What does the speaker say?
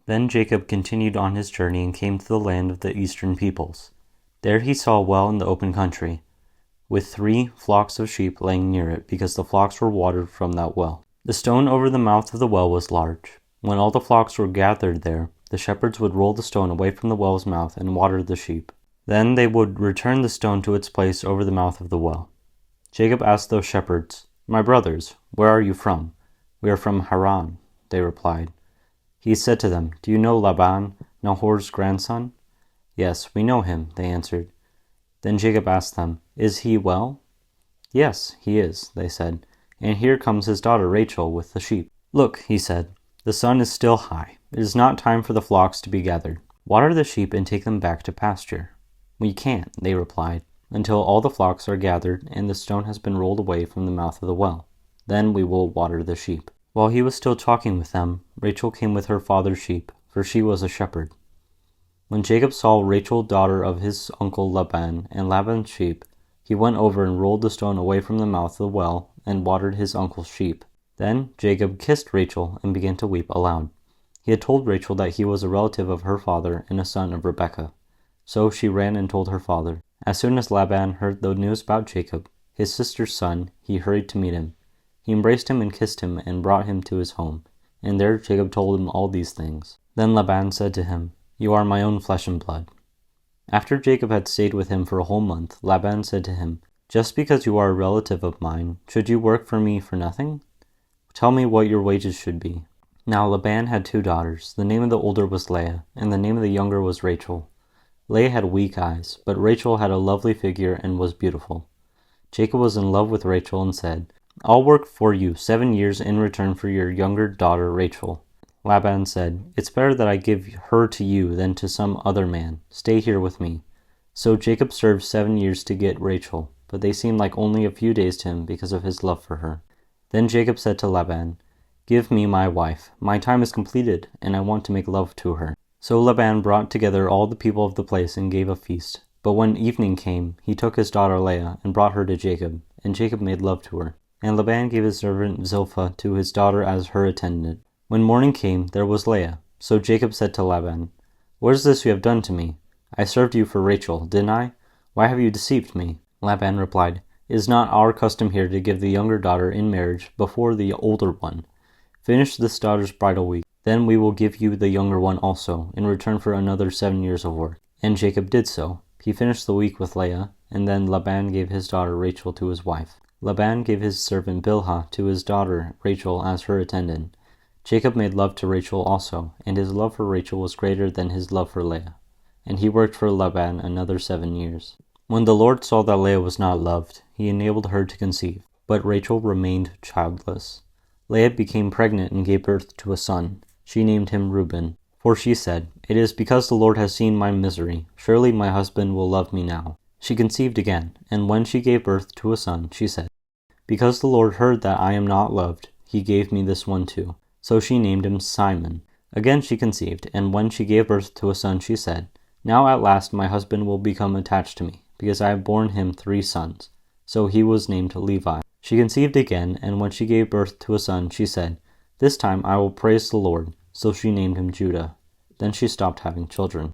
Then Jacob continued on his journey and came to the land of the eastern peoples. There he saw a well in the open country, with 3 flocks of sheep laying near it, because the flocks were watered from that well. The stone over the mouth of the well was large. When all the flocks were gathered there, the shepherds would roll the stone away from the well's mouth and water the sheep. Then they would return the stone to its place over the mouth of the well. Jacob asked those shepherds, "My brothers, where are you from?" "We are from Haran," they replied. He said to them, "Do you know Laban, Nahor's grandson?" "Yes, we know him," they answered. Then Jacob asked them, "Is he well?" "Yes, he is," they said, "and here comes his daughter Rachel with the sheep." "Look," he said, "the sun is still high. It is not time for the flocks to be gathered. Water the sheep and take them back to pasture." "We can't," they replied, "until all the flocks are gathered and the stone has been rolled away from the mouth of the well. Then we will water the sheep." While he was still talking with them, Rachel came with her father's sheep, for she was a shepherd. When Jacob saw Rachel, daughter of his uncle Laban, and Laban's sheep, he went over and rolled the stone away from the mouth of the well and watered his uncle's sheep. Then Jacob kissed Rachel and began to weep aloud. He had told Rachel that he was a relative of her father and a son of Rebekah. So she ran and told her father. As soon as Laban heard the news about Jacob, his sister's son, he hurried to meet him. He embraced him and kissed him and brought him to his home, and there Jacob told him all these things. Then Laban said to him, "You are my own flesh and blood." After Jacob had stayed with him for a whole month, Laban said to him, "Just because you are a relative of mine, should you work for me for nothing? Tell me what your wages should be." Now Laban had 2 daughters. The name of the older was Leah, and the name of the younger was Rachel. Leah had weak eyes, but Rachel had a lovely figure and was beautiful. Jacob was in love with Rachel and said, "I'll work for you 7 years in return for your younger daughter Rachel." Laban said, "It's better that I give her to you than to some other man. Stay here with me." So Jacob served 7 years to get Rachel, but they seemed like only a few days to him because of his love for her. Then Jacob said to Laban, "Give me my wife. My time is completed, and I want to make love to her." So Laban brought together all the people of the place and gave a feast. But when evening came, he took his daughter Leah and brought her to Jacob, and Jacob made love to her. And Laban gave his servant Zilpah to his daughter as her attendant. When morning came, there was Leah. So Jacob said to Laban, "What is this you have done to me? I served you for Rachel, didn't I? Why have you deceived me?" Laban replied, "It is not our custom here to give the younger daughter in marriage before the older one. Finish this daughter's bridal week. Then we will give you the younger one also, in return for another 7 years of work." And Jacob did so. He finished the week with Leah, and then Laban gave his daughter Rachel to his wife. Laban gave his servant Bilhah to his daughter Rachel as her attendant. Jacob made love to Rachel also, and his love for Rachel was greater than his love for Leah. And he worked for Laban another 7 years. When the Lord saw that Leah was not loved, he enabled her to conceive, but Rachel remained childless. Leah became pregnant and gave birth to a son. She named him Reuben, for she said, "It is because the Lord has seen my misery. Surely my husband will love me now." She conceived again, and when she gave birth to a son, she said, "Because the Lord heard that I am not loved, he gave me this one too." So she named him Simon. Again she conceived, and when she gave birth to a son, she said, "Now at last my husband will become attached to me, because I have borne him 3 sons. So he was named Levi. She conceived again, and when she gave birth to a son, she said, "This time I will praise the Lord." So she named him Judah. Then she stopped having children.